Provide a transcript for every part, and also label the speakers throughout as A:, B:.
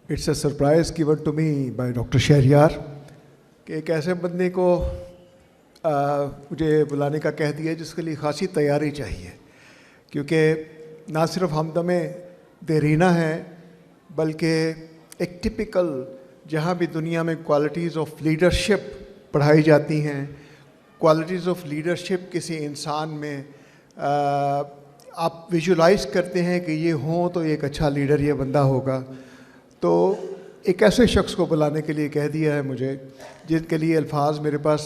A: It's a surprise given to me by Dr. Shahryar کہ ایک ایسے بندے کو مجھے بلانے کا کہہ دیا جس کے لیے خاصی تیاری چاہیے، کیونکہ نہ صرف ہمدم دیرینہ ہے بلکہ ایک ٹپیکل جہاں بھی دنیا میں کوالٹیز آف لیڈرشپ پڑھائی جاتی ہیں، کوالٹیز آف لیڈرشپ کسی انسان میں آپ ویژولائز کرتے ہیں کہ یہ ہوں تو ایک اچھا لیڈر یہ بندہ ہوگا، تو ایک ایسے شخص کو بلانے کے لیے کہہ دیا ہے مجھے جن کے لیے الفاظ میرے پاس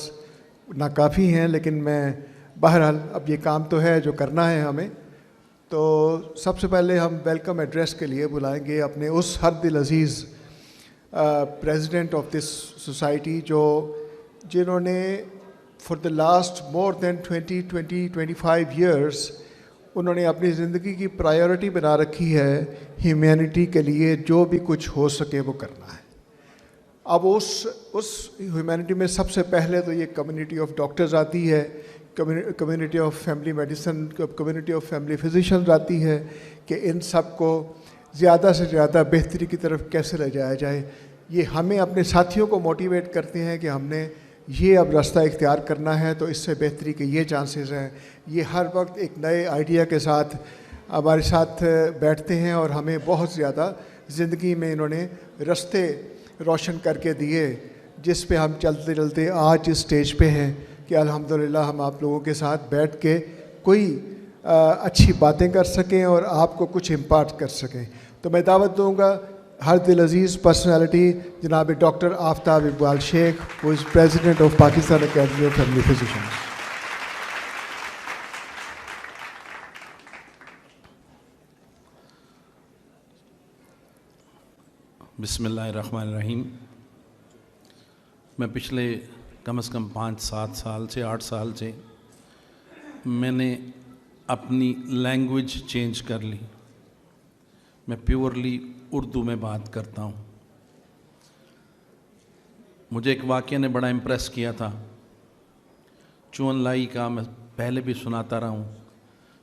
A: ناکافی ہیں، لیکن میں بہرحال اب یہ کام تو ہے جو کرنا ہے ہمیں، تو سب سے پہلے ہم ویلکم ایڈریس کے لیے بلائیں گے اپنے اس ہر دل عزیز پریزیڈنٹ آف دس سوسائٹی جنہوں نے for the last more than 25 years انہوں نے اپنی زندگی کی پرائیورٹی بنا رکھی ہے ہیومینٹی کے لیے، جو بھی کچھ ہو سکے وہ کرنا ہے۔ اب اس ہیومینٹی میں سب سے پہلے تو یہ کمیونٹی آف ڈاکٹرز آتی ہے، community of family medicine, community of family physicians آتی ہے کہ ان سب کو زیادہ سے زیادہ بہتری کی طرف کیسے لے جایا جائے۔ یہ ہمیں اپنے ساتھیوں کو موٹیویٹ کرتے ہیں کہ ہم نے یہ اب راستہ اختیار کرنا ہے تو اس سے بہتری کے یہ چانسز ہیں۔ یہ ہر وقت ایک نئے آئیڈیا کے ساتھ ہمارے ساتھ بیٹھتے ہیں اور ہمیں بہت زیادہ زندگی میں انہوں نے رستے روشن کر کے دیے، جس پہ ہم چلتے چلتے آج اس سٹیج پہ ہیں کہ الحمدللہ ہم آپ لوگوں کے ساتھ بیٹھ کے کوئی اچھی باتیں کر سکیں اور آپ کو کچھ امپارٹ کر سکیں۔ تو میں دعوت دوں گا ہر دل عزیز پرسنالٹی جناب doctor Aftab Iqbal Sheikh, who is President of Pakistan Academy of Family Physicians۔
B: بسم اللہ الرحمن الرحیم۔ میں پچھلے کم از کم 5-7 سال سے 8 سال سے میں نے اپنی لینگویج چینج کر لی، میں پیورلی اردو میں بات کرتا ہوں۔ مجھے ایک واقعہ نے بڑا امپریس کیا تھا، چون لائی کا، میں پہلے بھی سناتا رہا ہوں۔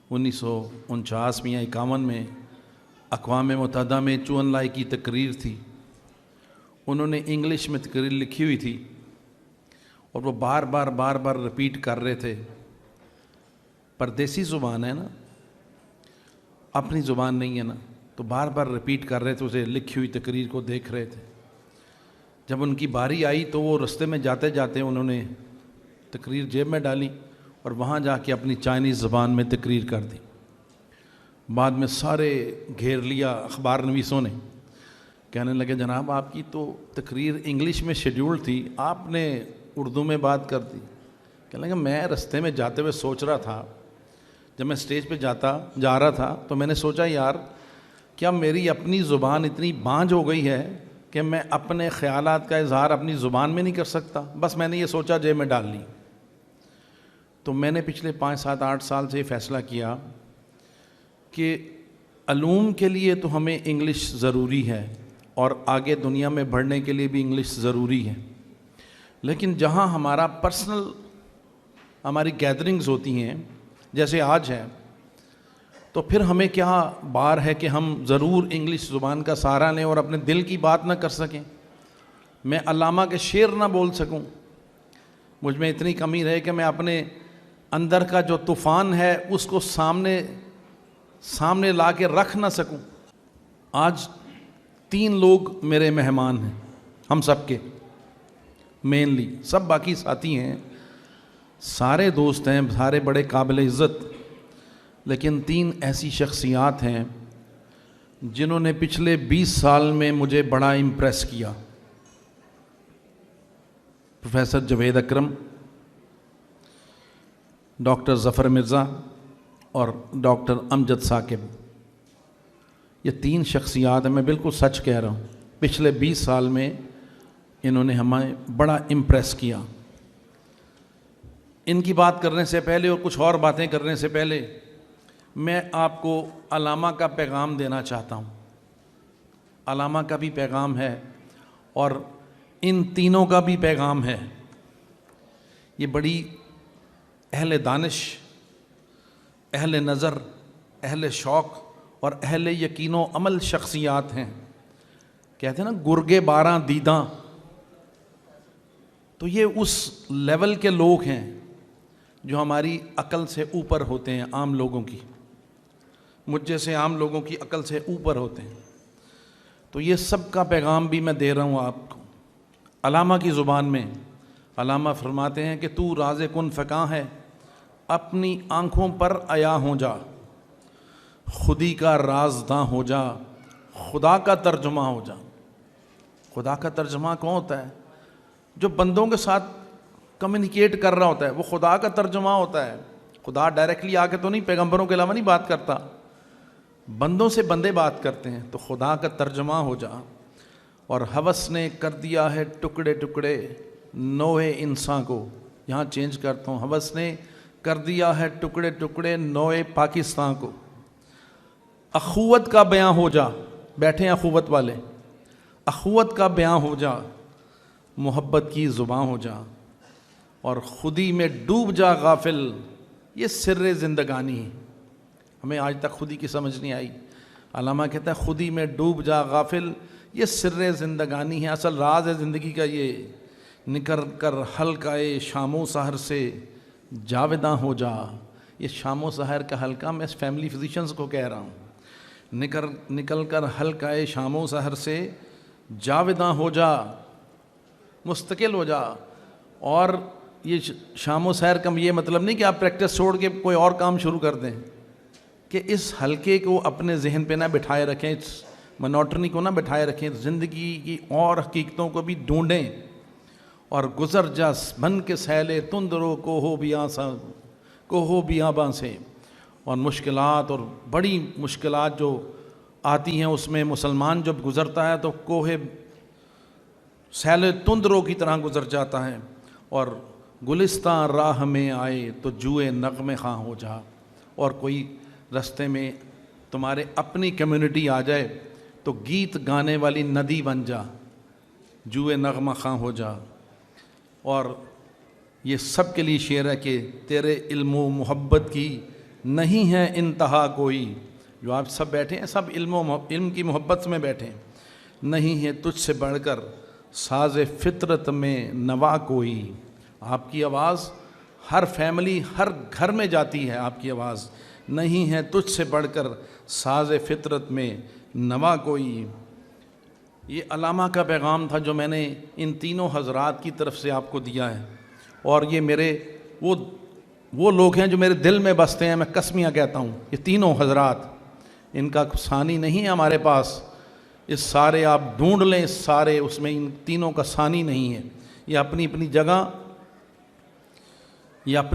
B: 1949 میں یا 51 میں اقوام متحدہ میں چون لائی کی تقریر تھی، انہوں نے انگلش میں تقریر لکھی ہوئی تھی اور وہ بار بار رپیٹ کر رہے تھے۔ پردیسی زبان ہے نا، اپنی زبان نہیں ہے نا، تو بار بار رپیٹ کر رہے تھے، اسے لکھی ہوئی تقریر کو دیکھ رہے تھے۔ جب ان کی باری آئی تو وہ رستے میں جاتے جاتے انہوں نے تقریر جیب میں ڈالی اور وہاں جا کے اپنی چائنیز زبان میں تقریر کر دی۔ بعد میں سارے گھیر لیا اخبار نویسوں نے، کہنے لگے جناب آپ کی تو تقریر انگلش میں شیڈیول تھی، آپ نے اردو میں بات کر دی۔ کہنے لگے میں رستے میں جاتے ہوئے سوچ رہا تھا، جب میں اسٹیج پہ جا رہا تھا تو میں نے سوچا یار کیا میری اپنی زبان اتنی بانجھ ہو گئی ہے کہ میں اپنے خیالات کا اظہار اپنی زبان میں نہیں کر سکتا؟ بس میں نے یہ سوچا جیب میں ڈال لی۔ تو میں نے پچھلے 5-7-8 سال سے یہ فیصلہ کیا کہ علوم کے لیے تو ہمیں انگلش ضروری ہے اور آگے دنیا میں بڑھنے کے لیے بھی انگلش ضروری ہے، لیکن جہاں ہمارا پرسنل ہماری گیدرنگز ہوتی ہیں جیسے آج ہے، تو پھر ہمیں کیا بار ہے کہ ہم ضرور انگلش زبان کا سہارا لیں اور اپنے دل کی بات نہ کر سکیں، میں علامہ کے شعر نہ بول سکوں، مجھ میں اتنی کمی رہے کہ میں اپنے اندر کا جو طوفان ہے اس کو سامنے لا کے رکھ نہ سکوں۔ آج 3 لوگ میرے مہمان ہیں، ہم سب کے مینلی، سب باقی ساتھی ہیں، سارے دوست ہیں، سارے بڑے قابل عزت، لیکن 3 ایسی شخصیات ہیں جنہوں نے پچھلے 20 سال میں مجھے بڑا امپریس کیا۔ پروفیسر جاوید اکرم، ڈاکٹر ظفر مرزا اور ڈاکٹر امجد ثاقب، یہ 3 شخصیات ہیں، میں بالکل سچ کہہ رہا ہوں، پچھلے 20 سال میں انہوں نے ہمیں بڑا امپریس کیا۔ ان کی بات کرنے سے پہلے اور کچھ اور باتیں کرنے سے پہلے میں آپ کو علامہ کا پیغام دینا چاہتا ہوں۔ علامہ کا بھی پیغام ہے اور ان تینوں کا بھی پیغام ہے۔ یہ بڑی اہل دانش، اہل نظر، اہل شوق اور اہل یقین و عمل شخصیات ہیں کہتے ہیں نا گرگے 12 دیداں، تو یہ اس لیول کے لوگ ہیں جو ہماری عقل سے اوپر ہوتے ہیں، عام لوگوں کی، مجھ جیسے عام لوگوں کی عقل سے اوپر ہوتے ہیں. تو یہ سب کا پیغام بھی میں دے رہا ہوں آپ کو. علامہ کی زبان میں علامہ فرماتے ہیں کہ تو راز کن فکاں ہے، اپنی آنکھوں پر عیاں ہو جا، خودی کا رازداں ہو جا، خدا کا ترجمہ ہو جا. خدا کا ترجمہ کون ہوتا ہے؟ جو بندوں کے ساتھ کمیونیکیٹ کر رہا ہوتا ہے، وہ خدا کا ترجمہ ہوتا ہے. خدا ڈائریکٹلی آ کے تو نہیں، پیغمبروں کے علاوہ نہیں بات کرتا، بندوں سے بندے بات کرتے ہیں. تو خدا کا ترجمہ ہو جا. اور ہوس نے کر دیا ہے ٹکڑے ٹکڑے نوع انسان کو. یہاں چینج کرتا ہوں، ہوس نے کر دیا ہے ٹکڑے ٹکڑے نوع پاکستان کو. اخوت کا بیاں ہو جا، بیٹھے ہیں اخوت والے، اخوت کا بیاں ہو جا، محبت کی زباں ہو جا، اور خودی میں ڈوب جا غافل. یہ سر زندگانی ہے. ہمیں آج تک خودی کی سمجھ نہیں آئی. علامہ کہتا ہے خودی میں ڈوب جا غافل، یہ سر زندگانی ہے. اصل راز ہے زندگی کا یہ. نکل کر حلقۂ شام و سحر سے جاویداں ہو جا. یہ شام و سحر کا حلقہ میں فیملی فزیشنز کو کہہ رہا ہوں. نکل کر حلقۂ شام و سحر سے جاویداں ہو جا، مستقل ہو جا. اور یہ شام و سحر کا یہ مطلب نہیں کہ آپ پریکٹس چھوڑ کے کوئی اور کام شروع کر دیں، کہ اس حلقے کو اپنے ذہن پہ نہ بٹھائے رکھیں، اس منوٹنی کو نہ بٹھائے رکھیں، زندگی کی اور حقیقتوں کو بھی ڈھونڈیں. اور گزر جا بن کے سیلے تندرو کوہو بیاباں سے. اور مشکلات اور بڑی مشکلات جو آتی ہیں اس میں مسلمان جب گزرتا ہے تو کوہ سیل تندرو کی طرح گزر جاتا ہے. اور گلستان راہ میں آئے تو جوئے نغمے خواں ہو جا. اور کوئی رستے میں تمہارے اپنی کمیونٹی آ جائے تو گیت گانے والی ندی بن جا، جوئے نغمہ خواں ہو جا. اور یہ سب کے لیے شعر ہے کہ تیرے علم و محبت کی نہیں ہے انتہا کوئی. جو آپ سب بیٹھے ہیں سب علم کی محبت میں بیٹھے ہیں. نہیں ہے تجھ سے بڑھ کر ساز فطرت میں نوا کوئی. آپ کی آواز ہر فیملی ہر گھر میں جاتی ہے. آپ کی آواز نہیں ہے تجھ سے بڑھ کر ساز فطرت میں نوا کوئی. یہ علامہ کا پیغام تھا جو میں نے ان تینوں حضرات کی طرف سے آپ کو دیا ہے. اور یہ میرے وہ لوگ ہیں جو میرے دل میں بستے ہیں. میں قسمیہ کہتا ہوں یہ تینوں حضرات، ان کا ثانی نہیں ہے ہمارے پاس. اس سارے آپ ڈھونڈ لیں، سارے اس میں ان تینوں کا ثانی نہیں ہے. یہ اپنی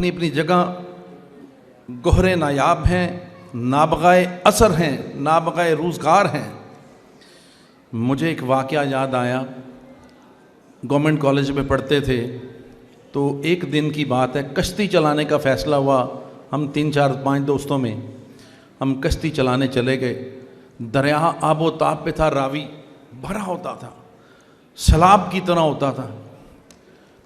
B: اپنی جگہ گہرے نایاب ہیں، نابغۂ اثر ہیں، نابغۂ روزگار ہیں. مجھے ایک واقعہ یاد آیا. گورنمنٹ کالج میں پڑھتے تھے تو ایک دن کی بات ہے، کشتی چلانے کا فیصلہ ہوا. ہم 3 4 5 دوستوں میں ہم کشتی چلانے چلے گئے. دریا آب و تاب پہ تھا، راوی بھرا ہوتا تھا، سیلاب کی طرح ہوتا تھا.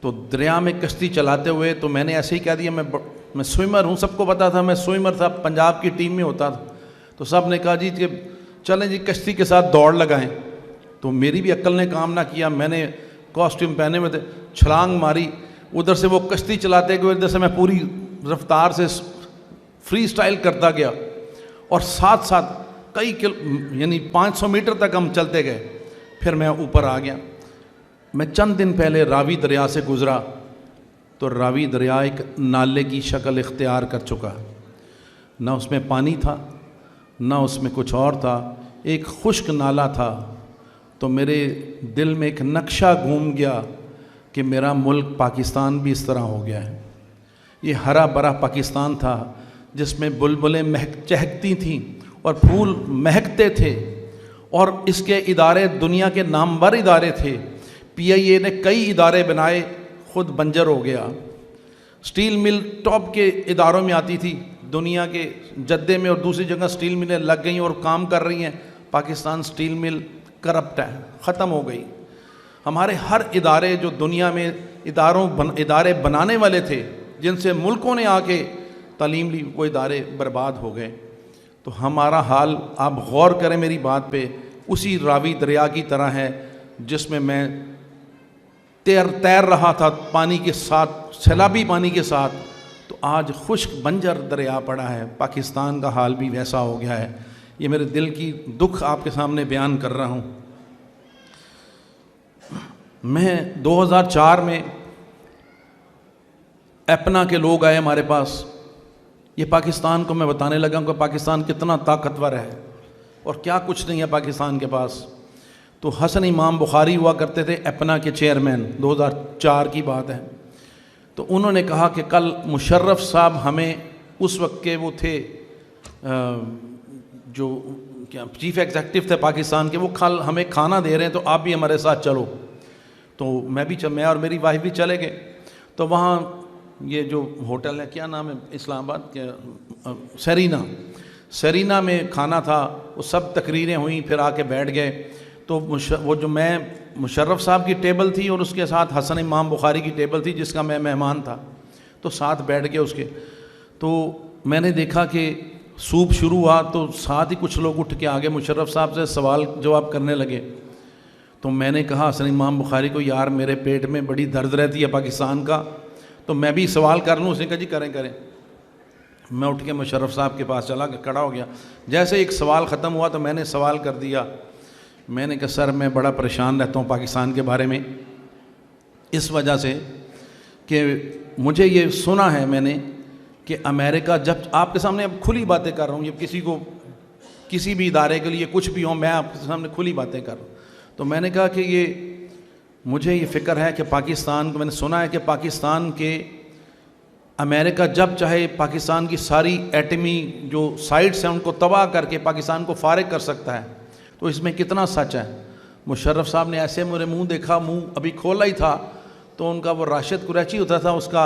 B: تو دریا میں کشتی چلاتے ہوئے تو میں نے ایسے ہی کہہ دیا میں سوئمر ہوں. سب کو پتا تھا میں سوئمر تھا، پنجاب کی ٹیم میں ہوتا تھا. تو سب نے کہا جی کہ چلیں جی کشتی کے ساتھ دوڑ لگائیں. تو میری بھی عقل نے کام نہ کیا. میں نے کاسٹیوم پہنے ہوئے تھے، چھلانگ ماری. ادھر سے وہ کشتی چلاتے گئے، ادھر سے میں پوری رفتار سے فری سٹائل کرتا گیا. اور ساتھ ساتھ یعنی 500 میٹر تک ہم چلتے گئے. پھر میں اوپر آ گیا. میں چند دن پہلے راوی دریا سے گزرا تو راوی دریا ایک نالے کی شکل اختیار کر چکا. نہ اس میں پانی تھا، نہ اس میں کچھ اور تھا، ایک خشک نالا تھا. تو میرے دل میں ایک نقشہ گھوم گیا کہ میرا ملک پاکستان بھی اس طرح ہو گیا ہے. یہ ہرا بھرا پاکستان تھا جس میں بلبلیں چہکتی تھیں اور پھول مہکتے تھے. اور اس کے ادارے دنیا کے نامور ادارے تھے. PIA نے کئی ادارے بنائے، خود بنجر ہو گیا. سٹیل مل ٹاپ کے اداروں میں آتی تھی دنیا کے، جدے میں اور دوسری جگہ سٹیل ملیں لگ گئیں اور کام کر رہی ہیں. پاکستان سٹیل مل کرپٹ ہے، ختم ہو گئی. ہمارے ہر ادارے جو دنیا میں ادارے بنانے والے تھے، جن سے ملکوں نے آ کے تعلیم لی، وہ ادارے برباد ہو گئے. تو ہمارا حال آپ غور کریں میری بات پہ اسی راوی دریا کی طرح ہے جس میں تیر رہا تھا پانی کے ساتھ، سیلابی پانی کے ساتھ، تو آج خشک بنجر دریا پڑا ہے۔ پاکستان کا حال بھی ویسا ہو گیا ہے۔ یہ میرے دل کی دکھ آپ کے سامنے بیان کر رہا ہوں۔ میں 2004 میں اپنا کے لوگ آئے ہمارے پاس، یہ پاکستان کو میں بتانے لگا کہ پاکستان کتنا طاقتور ہے اور کیا کچھ نہیں ہے پاکستان کے پاس۔ تو حسن امام بخاری ہوا کرتے تھے اپنا کے چیئرمین، 2004 کی بات ہے۔ تو انہوں نے کہا کہ کل مشرف صاحب ہمیں، اس وقت کے وہ تھے جو کیا چیف ایگزیکٹو تھے پاکستان کے، وہ کل ہمیں کھانا دے رہے ہیں تو آپ بھی ہمارے ساتھ چلو۔ تو میں اور میری وائف بھی چلے گئے۔ تو وہاں یہ جو ہوٹل ہے، کیا نام ہے اسلام آباد کے، سیرینا میں کھانا تھا، وہ سب تقریریں ہوئیں، پھر آ کے بیٹھ گئے۔ تو وہ جو میں مشرف صاحب کی ٹیبل تھی اور اس کے ساتھ حسن امام بخاری کی ٹیبل تھی جس کا میں مہمان تھا، تو ساتھ بیٹھ گئے اس کے۔ تو میں نے دیکھا کہ سوپ شروع ہوا تو ساتھ ہی کچھ لوگ اٹھ کے آگے مشرف صاحب سے سوال جواب کرنے لگے۔ تو میں نے کہا حسن امام بخاری کو، یار میرے پیٹ میں بڑی درد رہتی ہے پاکستان کا، تو میں بھی سوال کر لوں۔ اس نے کہا جی کریں۔ میں اٹھ کے مشرف صاحب کے پاس چلا، کھڑا ہو گیا۔ جیسے ایک سوال ختم ہوا تو میں نے سوال کر دیا۔ میں نے کہا سر میں بڑا پریشان رہتا ہوں پاکستان کے بارے میں، اس وجہ سے کہ مجھے یہ سنا ہے میں نے کہ امریکہ، جب آپ کے سامنے اب کھلی باتیں کر رہا ہوں، یہ کسی کو کسی بھی ادارے کے لیے کچھ بھی ہو، میں آپ کے سامنے کھلی باتیں کر رہا ہوں۔ تو میں نے کہا کہ مجھے یہ فکر ہے کہ پاکستان کو، میں نے سنا ہے کہ پاکستان کے امریکہ جب چاہے پاکستان کی ساری ایٹمی جو سائٹس ہیں ان کو تباہ کر کے پاکستان کو فارغ کر سکتا ہے۔ تو اس میں کتنا سچ ہے؟ مشرف صاحب نے ایسے میرے منہ دیکھا، منہ ابھی کھولا ہی تھا تو ان کا وہ راشد قریشی ہوتا تھا اس کا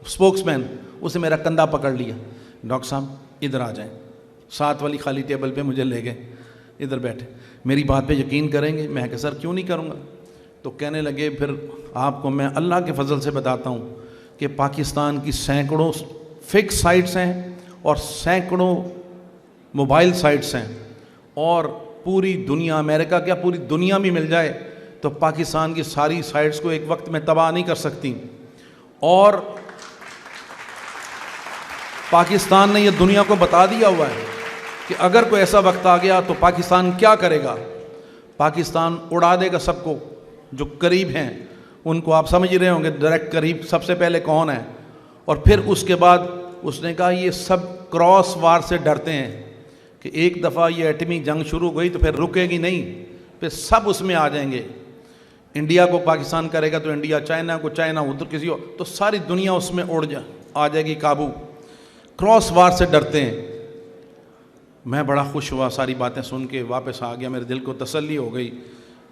B: اسپوکس مین، اسے میرا کندھا پکڑ لیا، ڈاکٹر صاحب ادھر آ جائیں۔ ساتھ والی خالی ٹیبل پہ مجھے لے گئے، ادھر بیٹھے، میری بات پہ یقین کریں گے؟ میں کہا سر کیوں نہیں کروں گا؟ تو کہنے لگے پھر آپ کو میں اللہ کے فضل سے بتاتا ہوں کہ پاکستان کی سینکڑوں فکس سائٹس ہیں اور سینکڑوں موبائل سائٹس ہیں، اور پوری دنیا، امریکہ کیا پوری دنیا بھی مل جائے تو پاکستان کی ساری سائٹس کو ایک وقت میں تباہ نہیں کر سکتی۔ اور پاکستان نے یہ دنیا کو بتا دیا ہوا ہے کہ اگر کوئی ایسا وقت آ گیا تو پاکستان کیا کرے گا۔ پاکستان اڑا دے گا سب کو، جو قریب ہیں ان کو آپ سمجھ رہے ہوں گے ڈائریکٹ قریب سب سے پہلے کون ہے۔ اور پھر اس کے بعد اس نے کہا یہ سب کراس وار سے ڈرتے ہیں کہ ایک دفعہ یہ ایٹمی جنگ شروع ہوئی تو پھر رکے گی نہیں، پھر سب اس میں آ جائیں گے۔ انڈیا کو پاکستان کرے گا تو انڈیا، چائنا کو چائنا، ادھر کسی اور، تو ساری دنیا اس میں آ جائے گی قابو۔ کراس وار سے ڈرتے ہیں۔ میں بڑا خوش ہوا، ساری باتیں سن کے واپس آ گیا، میرے دل کو تسلی ہو گئی۔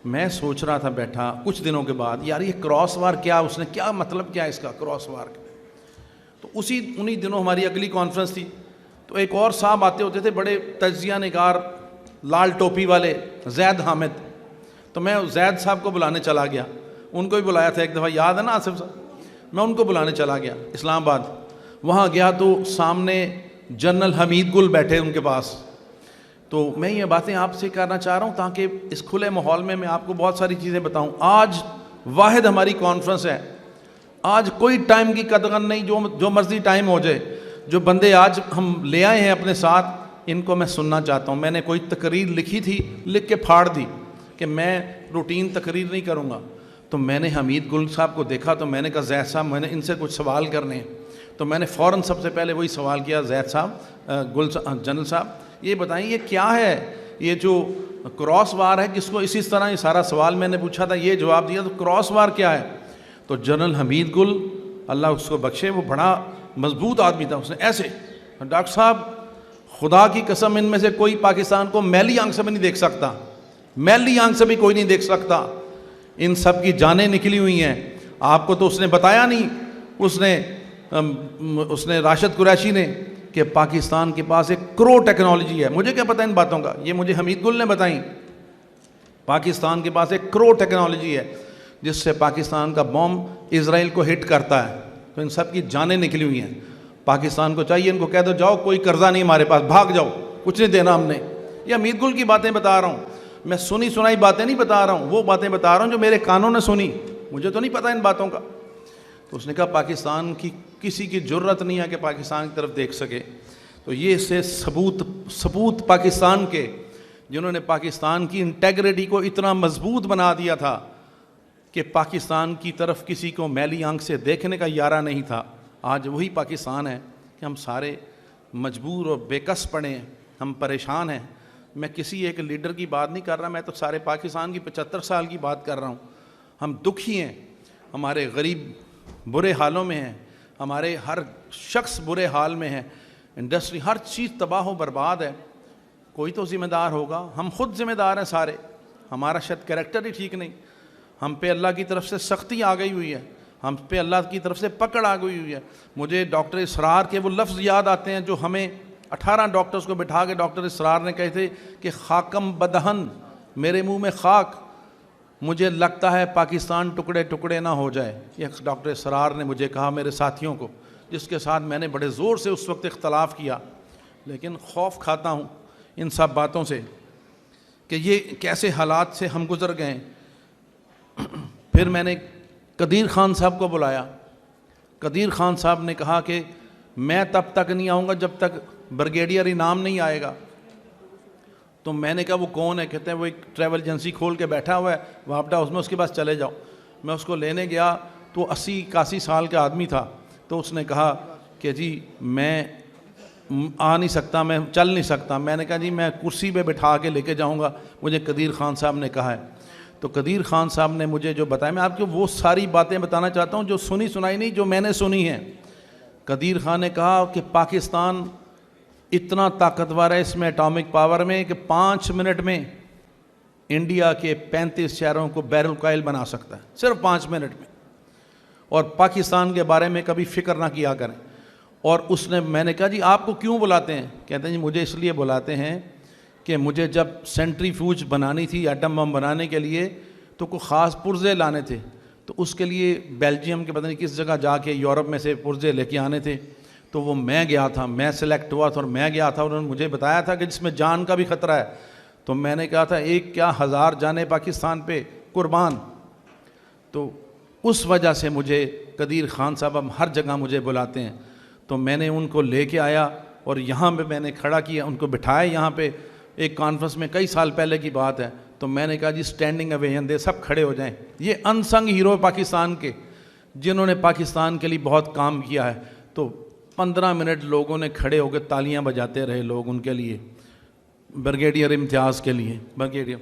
B: میں سوچ رہا تھا بیٹھا کچھ دنوں کے بعد، یار یہ کراس وار کیا، اس نے کیا مطلب کیا اس کا کراس وار کا۔ تو انہی دنوں ہماری اگلی کانفرنس تھی، تو ایک اور صاحب آتے ہوتے تھے بڑے تجزیہ نگار، لال ٹوپی والے، زید حامد۔ تو میں زید صاحب کو بلانے چلا گیا، ان کو بھی بلایا تھا ایک دفعہ، یاد ہے نا آصف صاحب؟ میں ان کو بلانے چلا گیا اسلام آباد۔ وہاں گیا تو سامنے جنرل حمید گل بیٹھے ان کے پاس۔ تو میں یہ باتیں آپ سے کرنا چاہ رہا ہوں تاکہ اس کھلے ماحول میں آپ کو بہت ساری چیزیں بتاؤں۔ آج واحد ہماری کانفرنس ہے، آج کوئی ٹائم کی قدر نہیں، جو مرضی ٹائم ہو جائے۔ جو بندے آج ہم لے آئے ہیں اپنے ساتھ، ان کو میں سننا چاہتا ہوں۔ میں نے کوئی تقریر لکھی تھی، لکھ کے پھاڑ دی کہ میں روٹین تقریر نہیں کروں گا۔ تو میں نے حمید گل صاحب کو دیکھا تو میں نے کہا زید صاحب میں نے ان سے کچھ سوال کرنے ہیں۔ تو میں نے فوراً سب سے پہلے وہی سوال کیا، زید صاحب، جنرل صاحب یہ بتائیں یہ کیا ہے، یہ جو کراس وار ہے کس کو، اسی طرح یہ سارا سوال میں نے پوچھا تھا، یہ جواب دیا، تو کراس وار کیا ہے؟ تو جنرل حمید گل، اللہ اس کو بخشے، وہ بڑا مضبوط آدمی تھا، اس نے ایسے، ڈاکٹر صاحب خدا کی قسم ان میں سے کوئی پاکستان کو میلی آنکھ سے بھی نہیں دیکھ سکتا، میلی آنکھ سے بھی کوئی نہیں دیکھ سکتا، ان سب کی جانیں نکلی ہوئی ہیں۔ آپ کو تو اس نے بتایا نہیں، اس نے راشد قریشی نے، کہ پاکستان کے پاس ایک کرو ٹیکنالوجی ہے۔ مجھے کیا پتہ ان باتوں کا، یہ مجھے حمید گل نے بتائیں۔ پاکستان کے پاس ایک کرو ٹیکنالوجی ہے جس سے پاکستان کا بم اسرائیل کو ہٹ کرتا ہے۔ تو ان سب کی جانیں نکلی ہوئی ہیں۔ پاکستان کو چاہیے ان کو کہہ دو جاؤ، کوئی قرضہ نہیں ہمارے پاس، بھاگ جاؤ، کچھ نہیں دینا ہم نے۔ یہ حمید گل کی باتیں بتا رہا ہوں۔ میں سنی سنائی باتیں نہیں بتا رہا ہوں، وہ باتیں بتا رہا ہوں جو میرے کانوں نے سنی، مجھے تو نہیں پتہ ان باتوں کا۔ تو اس نے کہا پاکستان کی کسی کی جرت نہیں ہے کہ پاکستان کی طرف دیکھ سکے۔ تو یہ سے ثبوت پاکستان کے، جنہوں نے پاکستان کی انٹیگریٹی کو اتنا مضبوط بنا دیا تھا کہ پاکستان کی طرف کسی کو میلی آنکھ سے دیکھنے کا یارہ نہیں تھا، آج وہی پاکستان ہے کہ ہم سارے مجبور اور بے کس پڑے ہیں، ہم پریشان ہیں۔ میں کسی ایک لیڈر کی بات نہیں کر رہا، میں تو سارے پاکستان کی 75 سال کی بات کر رہا ہوں۔ ہم دکھی ہیں، ہمارے غریب برے حالوں میں ہیں، ہمارے ہر شخص برے حال میں ہے، انڈسٹری ہر چیز تباہ و برباد ہے۔ کوئی تو ذمہ دار ہوگا، ہم خود ذمہ دار ہیں سارے، ہمارا شاید کریکٹر ہی ٹھیک نہیں، ہم پہ اللہ کی طرف سے سختی آ گئی ہوئی ہے، ہم پہ اللہ کی طرف سے پکڑ آ گئی ہوئی ہے۔ مجھے ڈاکٹر اسرار کے وہ لفظ یاد آتے ہیں جو ہمیں 18 ڈاکٹرز کو بٹھا کے ڈاکٹر اسرار نے کہے تھے کہ خاکم بدہن، میرے منہ میں خاک، مجھے لگتا ہے پاکستان ٹکڑے ٹکڑے نہ ہو جائے۔ یہ ڈاکٹر اسرار نے مجھے کہا، میرے ساتھیوں کو، جس کے ساتھ میں نے بڑے زور سے اس وقت اختلاف کیا، لیکن خوف کھاتا ہوں ان سب باتوں سے کہ یہ کیسے حالات سے ہم گزر گئے۔ پھر میں نے قدیر خان صاحب کو بلایا، قدیر خان صاحب نے کہا کہ میں تب تک نہیں آؤں گا جب تک بریگیڈیئر انعام نہیں آئے گا۔ تو میں نے کہا وہ کون ہے؟ کہتے ہیں وہ ایک ٹریول ایجنسی کھول کے بیٹھا ہوا ہے وابڈا، اس میں اس کے پاس چلے جاؤ۔ میں اس کو لینے گیا تو 80-81 سال کا آدمی تھا، تو اس نے کہا کہ جی میں آ نہیں سکتا، میں چل نہیں سکتا۔ میں نے کہا جی میں کرسی پہ بٹھا کے لے کے جاؤں گا، مجھے قدیر خان صاحب نے کہا ہے۔ تو قدیر خان صاحب نے مجھے جو بتایا، میں آپ کو وہ ساری باتیں بتانا چاہتا ہوں جو سنی سنائی نہیں، جو میں نے سنی ہیں۔ قدیر خان نے کہا کہ پاکستان اتنا طاقتور ہے اس میں اٹامک پاور میں کہ 5 منٹ میں انڈیا کے 35 شہروں کو بیرل کوائل بنا سکتا ہے، صرف 5 منٹ میں، اور پاکستان کے بارے میں کبھی فکر نہ کیا کریں۔ اور اس نے، میں نے کہا جی آپ کو کیوں بلاتے ہیں؟ کہتے ہیں جی مجھے اس لیے بلاتے ہیں کہ مجھے جب سینٹریفیوج بنانی تھی ایٹم بم بنانے کے لیے تو کوئی خاص پرزے لانے تھے، تو اس کے لیے بیلجیم کے پتہ نہیں کس جگہ جا کے یورپ میں سے پرزے لے کے آنے تھے، تو وہ میں گیا تھا، میں سلیکٹ ہوا تھا اور میں گیا تھا، انہوں نے مجھے بتایا تھا کہ جس میں جان کا بھی خطرہ ہے۔ تو میں نے کہا تھا ایک کیا 1000 جانیں پاکستان پہ قربان۔ تو اس وجہ سے مجھے قدیر خان صاحب ہم ہر جگہ مجھے بلاتے ہیں۔ تو میں نے ان کو لے کے آیا اور یہاں پہ میں نے کھڑا کیا، ان کو بٹھایا یہاں پہ، ایک کانفرنس میں کئی سال پہلے کی بات ہے۔ تو میں نے کہا جی اسٹینڈنگ اویشن دے، سب کھڑے ہو جائیں۔ یہ انسنگ ہیرو پاکستان کے، جنہوں نے پاکستان کے لیے بہت کام کیا ہے۔ تو 15 منٹ لوگوں نے کھڑے ہو کے تالیاں بجاتے رہے لوگ ان کے لیے، بریگیڈیئر امتیاز کے لیے، بریگیڈیئر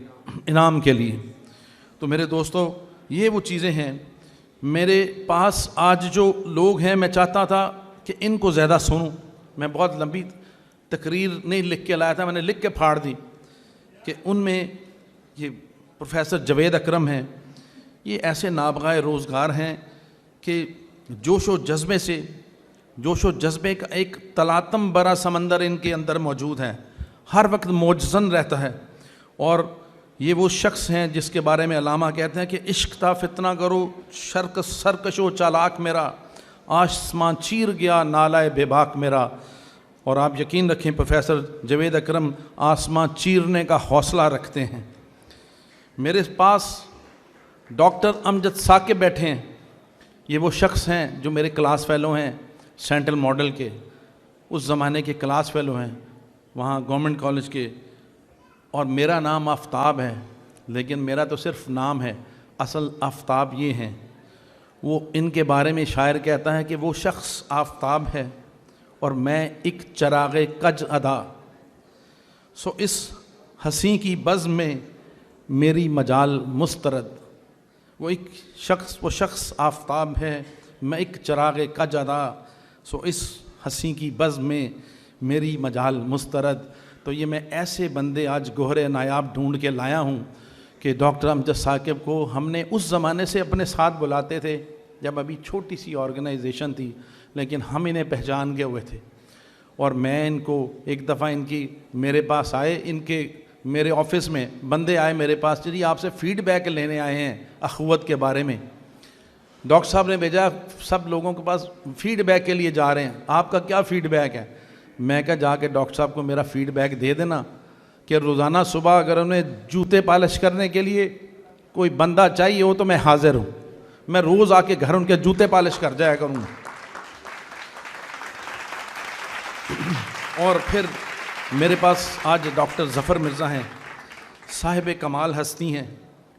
B: انعام کے لیے۔ تو میرے دوستو یہ وہ چیزیں ہیں میرے پاس آج جو لوگ ہیں، میں چاہتا تھا کہ ان کو زیادہ سنوں۔ میں بہت لمبی تقریر نہیں لکھ کے لایا تھا، میں نے لکھ کے پھاڑ دی کہ ان میں یہ پروفیسر جاوید اکرم ہیں، یہ ایسے نابغہ روزگار ہیں کہ جوش و جذبے سے، جوش و جذبے کا ایک تلاطم برا سمندر ان کے اندر موجود ہے، ہر وقت موجزن رہتا ہے۔ اور یہ وہ شخص ہیں جس کے بارے میں علامہ کہتے ہیں کہ عشق تھا فتنہ کرو شرک سرکش و چالاک میرا، آسمان چیر گیا نالائے بے باک میرا۔ اور آپ یقین رکھیں پروفیسر جاوید اکرم آسمان چیرنے کا حوصلہ رکھتے ہیں۔ میرے پاس ڈاکٹر امجد ثاقب بیٹھے ہیں، یہ وہ شخص ہیں جو میرے کلاس فیلو ہیں سینٹرل ماڈل کے، اس زمانے کے کلاس فیلو ہیں وہاں گورنمنٹ کالج کے، اور میرا نام آفتاب ہے، لیکن میرا تو صرف نام ہے، اصل آفتاب یہ ہیں۔ وہ ان کے بارے میں شاعر کہتا ہے کہ وہ شخص آفتاب ہے اور میں ایک چراغ کج ادا، سو اس ہنسی کی بزم میں میری مجال مسترد۔ وہ شخص آفتاب ہے، میں ایک چراغ کج ادا، سو اس ہنسی کی بزم میں میری مجال مسترد۔ تو یہ میں ایسے بندے آج گوہر نایاب ڈھونڈ کے لایا ہوں کہ ڈاکٹر امجد ثاقب کو ہم نے اس زمانے سے اپنے ساتھ بلاتے تھے جب ابھی چھوٹی سی آرگنائزیشن تھی، لیکن ہم انہیں پہچان گئے ہوئے تھے۔ اور میں ان کو ایک دفعہ ان کی میرے پاس آئے، ان کے میرے آفس میں بندے آئے میرے پاس، جی آپ سے فیڈ بیک لینے آئے ہیں اخوت کے بارے میں، ڈاکٹر صاحب نے بھیجا سب لوگوں کے پاس فیڈ بیک کے لیے جا رہے ہیں، آپ کا کیا فیڈ بیک ہے؟ میں کہا جا کے ڈاکٹر صاحب کو میرا فیڈ بیک دے دینا کہ روزانہ صبح اگر انہیں جوتے پالش کرنے کے لیے کوئی بندہ چاہیے ہو تو میں حاضر ہوں، میں روز آ کے گھر ان کے جوتے پالش کر جایا کروں گا۔ اور پھر میرے پاس آج ڈاکٹر ظفر مرزا ہیں، صاحب کمال ہستی ہیں،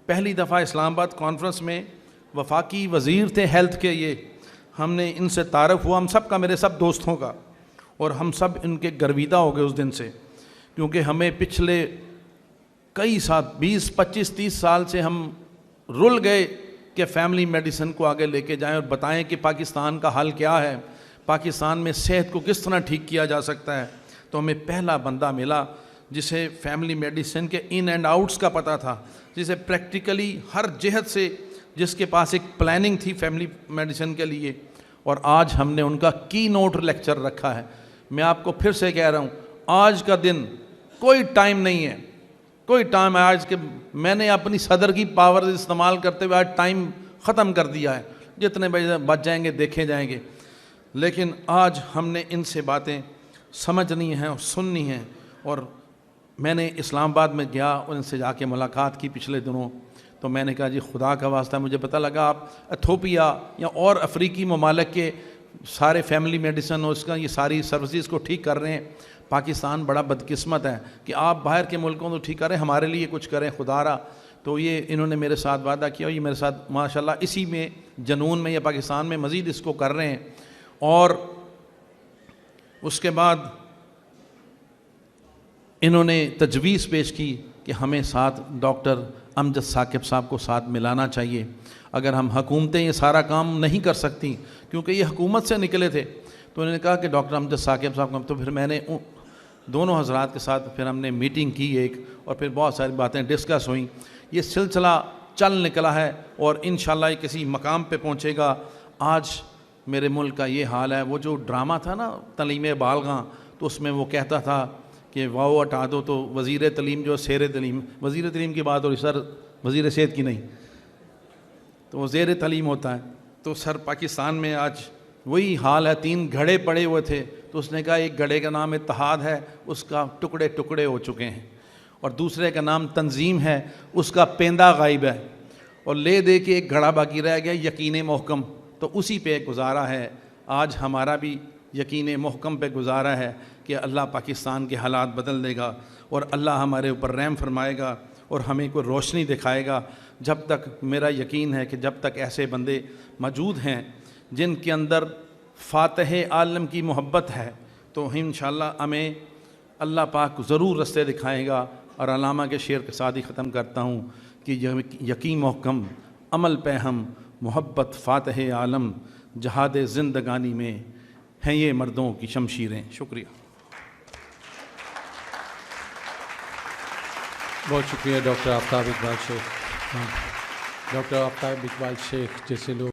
B: پہلی دفعہ اسلام آباد کانفرنس میں وفاقی وزیر تھے ہیلتھ کے، یہ ہم نے ان سے تعارف ہوا، ہم سب کا، میرے سب دوستوں کا، اور ہم سب ان کے گرویدہ ہو گئے اس دن سے، کیونکہ ہمیں پچھلے کئی سال 20 25 30 سال سے ہم رل گئے کہ فیملی میڈیسن کو آگے لے کے جائیں اور بتائیں کہ پاکستان کا حل کیا ہے، پاکستان میں صحت کو کس طرح ٹھیک کیا جا سکتا ہے۔ تو ہمیں پہلا بندہ ملا جسے فیملی میڈیسن کے ان اینڈ آؤٹس کا پتہ تھا، جسے پریکٹیکلی ہر جہت سے، جس کے پاس ایک پلاننگ تھی فیملی میڈیسن کے لیے، اور آج ہم نے ان کا کی نوٹ لیکچر رکھا ہے۔ میں آپ کو پھر سے کہہ رہا ہوں، آج کا دن کوئی ٹائم نہیں ہے، کوئی ٹائم ہے آج کے، میں نے اپنی صدر کی پاور استعمال کرتے ہوئے آج ٹائم ختم کر دیا ہے، جتنے بجے بچ جائیں گے دیکھے جائیں گے، لیکن آج ہم نے ان سے باتیں سمجھنی ہیں اور سننی ہیں۔ اور میں نے اسلام آباد میں گیا اور ان سے جا کے ملاقات کی پچھلے دنوں، تو میں نے کہا جی خدا کا واسطہ، مجھے پتہ لگا آپ ایتھوپیا یا اور افریقی ممالک کے سارے فیملی میڈیسن اور اس کا یہ ساری سروسز کو ٹھیک کر رہے ہیں، پاکستان بڑا بدقسمت ہے کہ آپ باہر کے ملکوں تو ٹھیک کریں، ہمارے لیے کچھ کریں خدا را۔ تو یہ انہوں نے میرے ساتھ وعدہ کیا، اور یہ میرے ساتھ ماشاءاللہ اسی میں جنون میں یا پاکستان میں مزید اس کو کر رہے ہیں۔ اور اس کے بعد انہوں نے تجویز پیش کی کہ ہمیں ساتھ ڈاکٹر امجد ثاقب صاحب کو ساتھ ملانا چاہیے، اگر ہم حکومتیں یہ سارا کام نہیں کر سکتی، کیونکہ یہ حکومت سے نکلے تھے، تو انہوں نے کہا کہ ڈاکٹر امجد ثاقب صاحب کو، تو پھر میں نے دونوں حضرات کے ساتھ پھر ہم نے میٹنگ کی ایک، اور پھر بہت ساری باتیں ڈسکس ہوئیں، یہ سلسلہ چل نکلا ہے اور انشاءاللہ یہ کسی مقام پہ پہنچے گا۔ آج میرے ملک کا یہ حال ہے، وہ جو ڈرامہ تھا نا تعلیم بالغاں، تو اس میں وہ کہتا تھا کہ واؤ ہٹا دو تو وزیر تعلیم جو زیر تعلیم، وزیر تعلیم کی بات، اور سر وزیر صحت کی نہیں، تو وہ زیر تعلیم ہوتا ہے۔ تو سر پاکستان میں آج وہی حال ہے، 3 گھڑے پڑے ہوئے تھے، تو اس نے کہا ایک گھڑے کا نام اتحاد ہے، اس کا ٹکڑے ٹکڑے ہو چکے ہیں، اور دوسرے کا نام تنظیم ہے، اس کا پیندا غائب ہے، اور لے دے کے ایک گھڑا باقی رہ گیا، یقین محکم، تو اسی پہ گزارا ہے۔ آج ہمارا بھی یقین محکم پہ گزارا ہے کہ اللہ پاکستان کے حالات بدل دے گا، اور اللہ ہمارے اوپر رحم فرمائے گا، اور ہمیں کوئی روشنی دکھائے گا۔ جب تک میرا یقین ہے کہ جب تک ایسے بندے موجود ہیں جن کے اندر فاتح عالم کی محبت ہے، تو انشاءاللہ ہمیں اللہ پاک ضرور رستے دکھائے گا۔ اور علامہ کے شعر کے ساتھ ہی ختم کرتا ہوں کہ یقین محکم عمل پہ ہم، محبت فاتح عالم، جہاد زندگانی میں ہیں یہ مردوں کی شمشیریں۔ شکریہ۔
C: بہت شکریہ ڈاکٹر آفتاب اقبال شیخ۔ ڈاکٹر آفتاب اقبال شیخ جیسے لوگ